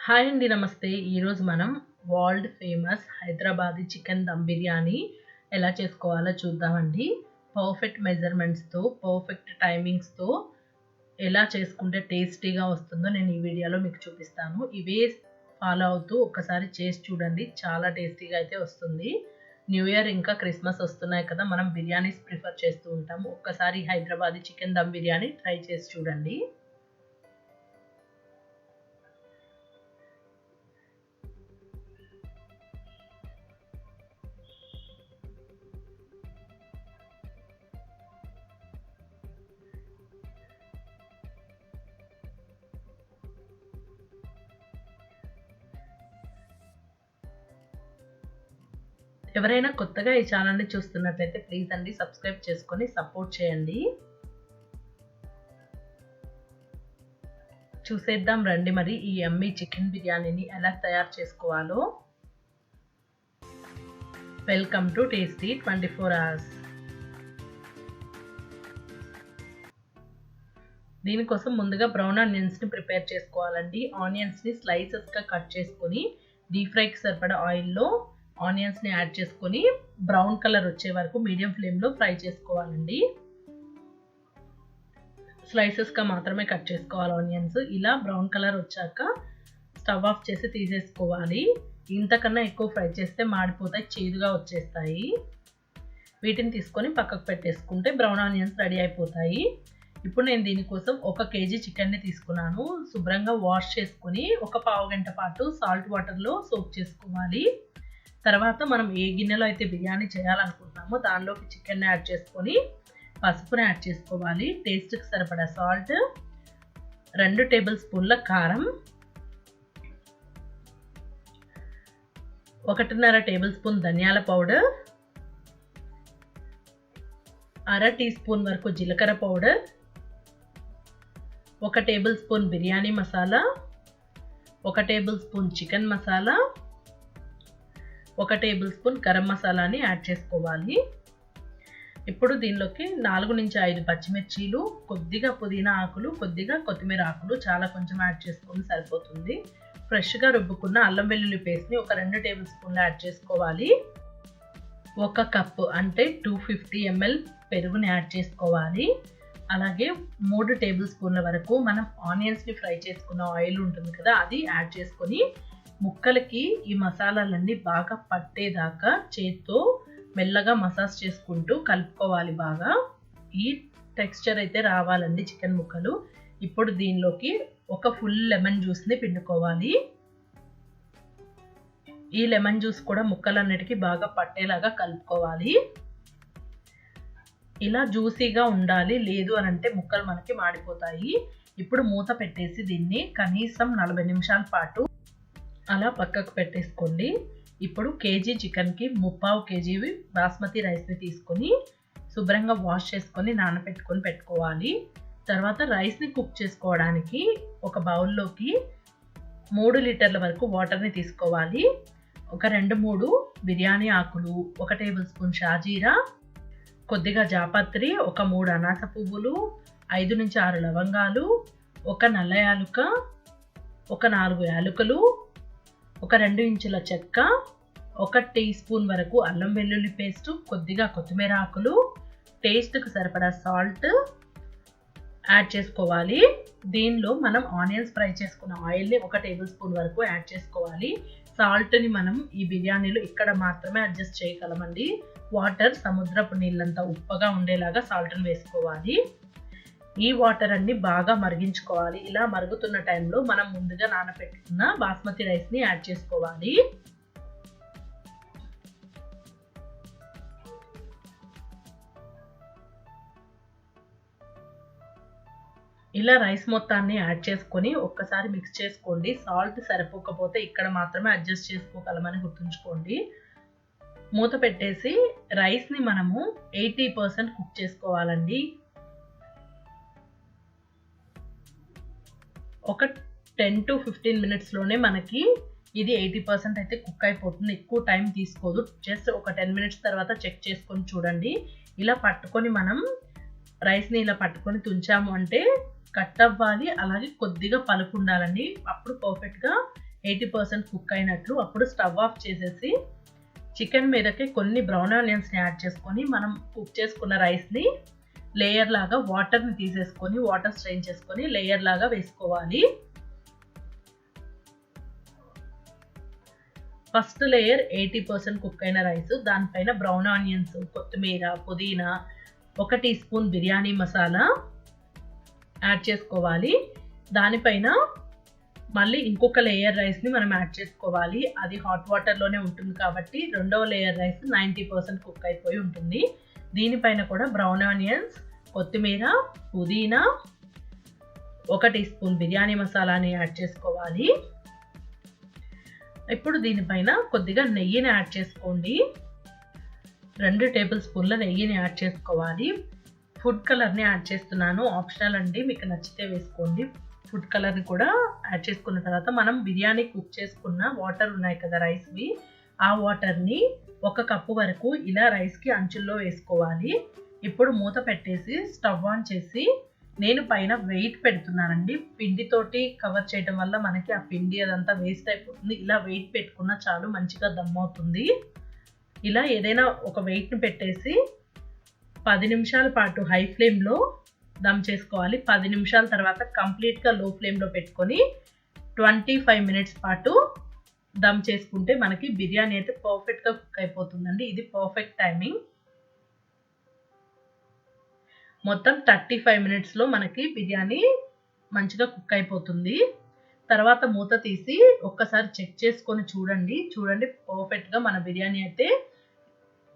Hi అండి. నమస్తే. ఈరోజు మనం world famous Hyderabadi chicken dum biryani ఎలా చేసుకోవాలో చూద్దామండి. పర్ఫెక్ట్ మెజర్‌మెంట్స్‌తో, పర్ఫెక్ట్ టైమింగ్స్‌తో ఎలా చేసుకుంటే టేస్టీగా వస్తుందో నేను ఈ వీడియోలో మీకు చూపిస్తాను. ఇవే ఫాలో అవుతూ ఒక్కసారి చేసి చూడండి. చాలా టేస్టీగా అయితే వస్తుంది. న్యూ ఇయర్ ఇంకా క్రిస్మస్ వస్తున్నాయి కదా! మనం బిర్యానీస్ ప్రిఫర్ చేస్తూ ఉంటాము. ఒక్కసారి హైదరాబాదీ చికెన్ దమ్ బిర్యానీ ట్రై చేసి చూడండి. ఎవరైనా కొత్తగా ఈ ఛానల్‌ని చూస్తున్నట్లయితే ప్లీజ్ అండి సబ్స్క్రైబ్ చేసుకొని సపోర్ట్ చేయండి. చూసేద్దాం రండి మరి ఈ యమ్మీ చికెన్ బిర్యానీని ఎలా తయారు చేసుకోవాలో. Welcome to tasty 24 hours. దీనికోసం ముందుగా బ్రౌన్ ఆనియన్స్‌ని ప్రిపేర్ చేసుకోవాలండి. ఆనియన్స్‌ని స్లైసెస్‌గా కట్ చేసుకొని డీప్ ఫ్రైకి సరిపడా ఆయిల్‌లో ఆనియన్స్‌ని యాడ్ చేసుకొని బ్రౌన్ కలర్ వచ్చే వరకు మీడియం ఫ్లేమ్‌లో ఫ్రై చేసుకోవాలండి. స్లైసెస్‌గా మాత్రమే కట్ చేసుకోవాలి ఆనియన్స్. ఇలా బ్రౌన్ కలర్ వచ్చాక స్టవ్ ఆఫ్ చేసి తీసేసుకోవాలి. ఇంతకన్నా ఎక్కువ ఫ్రై చేస్తే మాడిపోతాయి, చేదుగా వచ్చేస్తాయి. వీటిని తీసుకొని పక్కకు పెట్టేసుకుంటే బ్రౌన్ ఆనియన్స్ రెడీ అయిపోతాయి. ఇప్పుడు నేను దీనికోసం 1 కేజీ చికెన్‌ని తీసుకున్నాను. శుభ్రంగా వాష్ చేసుకొని ఒక పావు గంట పాటు సాల్ట్ వాటర్‌లో సోక్ చేసుకోవాలి. తర్వాత మనం ఏ గిన్నెలో అయితే బిర్యానీ చేయాలనుకుంటున్నామో దానిలోకి చికెన్ యాడ్ చేసుకొని పసుపుని యాడ్ చేసుకోవాలి. టేస్ట్‌కి సరిపడా సాల్ట్, 2 టేబుల్ స్పూన్ల కారం, 1.5 టేబుల్ స్పూన్ ధనియాల పౌడర్, అర టీ స్పూన్ వరకు జీలకర్ర powder, 1 table spoon biryani masala, 1 table spoon chicken masala, 1 table spoon garam మసాలాని యాడ్ చేసుకోవాలి. ఇప్పుడు దీనిలోకి 4 నుంచి 5 పచ్చిమిర్చీలు, కొద్దిగా పుదీనా ఆకులు, కొద్దిగా కొత్తిమీర ఆకులు చాలా కొంచెం యాడ్ చేసుకొని సరిపోతుంది. ఫ్రెష్‌గా రుబ్బుకున్న అల్లం వెల్లుల్లి పేస్ట్‌ని ఒక 2 టేబుల్ స్పూన్లు యాడ్ చేసుకోవాలి. 1 కప్పు అంటే 250 ml పెరుగుని యాడ్ చేసుకోవాలి. అలాగే 3 టేబుల్ స్పూన్ల వరకు మనం ఆనియన్స్‌ని ఫ్రై చేసుకున్న ఆయిల్ ఉంటుంది కదా, అది యాడ్ చేసుకొని ముక్కలకి ఈ మసాలాలన్నీ బాగా పట్టేదాకా చేత్తో మెల్లగా మసాజ్ చేసుకుంటూ కలుపుకోవాలి బాగా. ఈ టెక్స్చర్ అయితే రావాలండి చికెన్ ముక్కలు. ఇప్పుడు దీనిలోకి ఒక ఫుల్ లెమన్ జ్యూస్‌ని పిండుకోవాలి. ఈ లెమన్ జ్యూస్ కూడా ముక్కలన్నిటికీ బాగా పట్టేలాగా కలుపుకోవాలి. ఇలా జ్యూసీగా ఉండాలి, లేదు అని అంటే ముక్కలు మనకి మాడిపోతాయి. ఇప్పుడు మూత పెట్టేసి దీన్ని కనీసం 40 నిమిషాల పాటు అలా పక్కకు పెట్టేసుకోండి. ఇప్పుడు కేజీ చికెన్‌కి 3/4 కేజీ బాస్మతి రైస్‌ని తీసుకొని శుభ్రంగా వాష్ చేసుకొని నానబెట్టుకొని పెట్టుకోవాలి. తర్వాత రైస్‌ని కుక్ చేసుకోవడానికి ఒక బౌల్‌లోకి 3 లీటర్ల వరకు వాటర్‌ని తీసుకోవాలి. ఒక 2, 3 బిర్యానీ ఆకులు, 1 టేబుల్ స్పూన్ షాజీరా, కొద్దిగా జాపత్రి, ఒక 3 అనాస పువ్వులు, 5 నుంచి 6 లవంగాలు, ఒక నల్ల యాలుక, ఒక 4 యాలుకలు, ఒక 2 ఇంచుల చెక్క, 1 టీ స్పూన్ వరకు అల్లం వెల్లుల్లి పేస్ట్, కొద్దిగా కొత్తిమీర ఆకులు, టేస్ట్‌కి సరిపడా సాల్ట్ యాడ్ చేసుకోవాలి. దీనిలో మనం ఆనియన్స్ ఫ్రై చేసుకున్న ఆయిల్‌ని 1 టేబుల్ స్పూన్ వరకు యాడ్ చేసుకోవాలి. సాల్ట్‌ని మనం ఈ బిర్యానీలో ఇక్కడ మాత్రమే అడ్జస్ట్ చేయగలమండి. వాటర్ సముద్రపు నీళ్ళంత ఉప్పగా ఉండేలాగా సాల్ట్‌ని వేసుకోవాలి. ఈ వాటర్ అన్ని బాగా మరిగించుకోవాలి. ఇలా మరుగుతున్న టైంలో మనం ముందుగా నానబెట్టుకున్న బాస్మతి రైస్‌ని యాడ్ చేసుకోవాలి. ఇలా రైస్ మొత్తాన్ని యాడ్ చేసుకొని ఒక్కసారి మిక్స్ చేసుకోండి. సాల్ట్ సరిపోకపోతే ఇక్కడ మాత్రమే అడ్జస్ట్ చేసుకోగలమని గుర్తుంచుకోండి. మూత పెట్టేసి రైస్‌ని మనము 80% కుక్ చేసుకోవాలండి. ఒక 10-15 మినిట్స్‌లోనే మనకి ఇది 80% అయితే కుక్ అయిపోతుంది. ఎక్కువ టైం తీసుకోదు. జస్ట్ ఒక 10 మినిట్స్ తర్వాత చెక్ చేసుకొని చూడండి. ఇలా పట్టుకొని మనం రైస్‌ని ఇలా పట్టుకొని తుంచాము అంటే కట్ అవ్వాలి. అలాగే కొద్దిగా పలుకు ఉండాలండి. అప్పుడు పర్ఫెక్ట్‌గా 80% కుక్ అయినట్లు. అప్పుడు స్టవ్ ఆఫ్ చేసేసి చికెన్ మీదకి కొన్ని బ్రౌన్ ఆనియన్స్ని యాడ్ చేసుకొని మనం కుక్ చేసుకున్న రైస్ని లేయర్ లాగా వాటర్ని తీసేసుకొని వాటర్ స్ట్రెయిన్ చేసుకొని లేయర్ లాగా వేసుకోవాలి. ఫస్ట్ లేయర్ 80% కుక్ అయిన రైస్, దానిపైన బ్రౌన్ ఆనియన్స్, కొత్తిమీర, పుదీనా, 1 teaspoon biryani masala add చేసుకోవాలి. దానిపైన మళ్ళీ ఇంకొక లేయర్ రైస్ని మనం యాడ్ చేసుకోవాలి. అది హాట్ వాటర్లోనే ఉంటుంది కాబట్టి రెండవ లేయర్ రైస్ 90% కుక్ అయిపోయి ఉంటుంది. దీనిపైన కూడా బ్రౌన్ ఆనియన్స్, కొత్తిమీర, పుదీనా, 1 టీ స్పూన్ బిర్యానీ మసాలాని యాడ్ చేసుకోవాలి. ఇప్పుడు దీనిపైన కొద్దిగా నెయ్యిని యాడ్ చేసుకోండి. 2 టేబుల్ స్పూన్ల నెయ్యిని యాడ్ చేసుకోవాలి. ఫుడ్ కలర్ని యాడ్ చేస్తున్నాను, ఆప్షనల్ అండి, మీకు నచ్చితే వేసుకోండి. ఫుడ్ కలర్ని కూడా యాడ్ చేసుకున్న తర్వాత మనం బిర్యానీ కుక్ చేసుకున్న వాటర్ ఉన్నాయి కదా రైస్వి, ఆ వాటర్ని 1 కప్పు వరకు ఇలా రైస్కి అంచుల్లో వేసుకోవాలి. ఇప్పుడు మూత పెట్టేసి స్టవ్ ఆన్ చేసి నేను పైన వెయిట్ పెడుతున్నానండి. పిండితోటి కవర్ చేయడం వల్ల మనకి ఆ పిండి అదంతా వేస్ట్ అయిపోతుంది. ఇలా వెయిట్ పెట్టుకున్నా చాలు, మంచిగా దమ్ అవుతుంది. ఇలా ఏదైనా ఒక వెయిట్ని పెట్టేసి 10 నిమిషాల పాటు హై ఫ్లేమ్లో దమ్ చేసుకోవాలి. 10 నిమిషాల తర్వాత కంప్లీట్గా లో ఫ్లేమ్లో పెట్టుకొని 25 మినిట్స్ పాటు దమ్ చేసుకుంటే మనకి బిర్యానీ అయితే పర్ఫెక్ట్గా కుక్ అయిపోతుందండి. ఇది పర్ఫెక్ట్ టైమింగ్. మొత్తం 35 మినిట్స్లో మనకి బిర్యానీ మంచిగా కుక్ అయిపోతుంది. తర్వాత మూత తీసి ఒక్కసారి చెక్ చేసుకొని చూడండి పర్ఫెక్ట్గా మన బిర్యానీ అయితే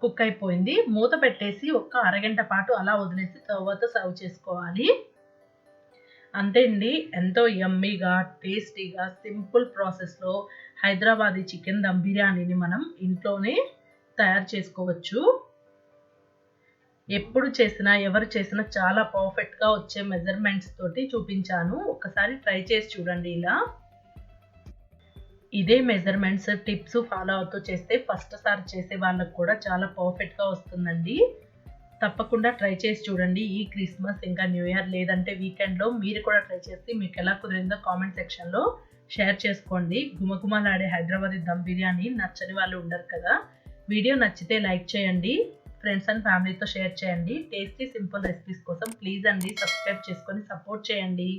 కుక్ అయిపోయింది. మూత పెట్టేసి ఒక అరగంట పాటు అలా వదిలేసి తర్వాత సర్వ్ చేసుకోవాలి. అంతే అండి, ఎంతో యమ్మీగా, టేస్టీగా, సింపుల్ ప్రాసెస్లో హైదరాబాదీ చికెన్ దమ్ బిర్యానీని మనం ఇంట్లోనే తయారు చేసుకోవచ్చు. ఎప్పుడు చేసినా ఎవరు చేసినా చాలా పర్ఫెక్ట్గా వచ్చే మెజర్మెంట్స్ తోటి చూపించాను. ఒకసారి ట్రై చేసి చూడండి. ఇలా ఇదే మెజర్మెంట్స్ టిప్స్ ఫాలో అవుతూ చేస్తే ఫస్ట్ సారి చేసే వాళ్ళకు కూడా చాలా పర్ఫెక్ట్గా వస్తుందండి. తప్పకుండా ట్రై చేసి చూడండి. ఈ క్రిస్మస్ ఇంకా న్యూ ఇయర్ లేదంటే వీకెండ్లో మీరు కూడా ట్రై చేసి మీకు ఎలా కుదిరిందో కామెంట్ సెక్షన్లో షేర్ చేసుకోండి. గుమగుమలాడే హైదరాబాదీ దమ్ బిర్యానీ నచ్చని వాళ్ళు ఉండరు కదా. వీడియో నచ్చితే లైక్ చేయండి, ఫ్రెండ్స్ అండ్ ఫ్యామిలీతో షేర్ చేయండి. టేస్టీ సింపుల్ రెసిపీస్ కోసం ప్లీజ్ అండి సబ్స్క్రైబ్ చేసుకొని సపోర్ట్ చేయండి.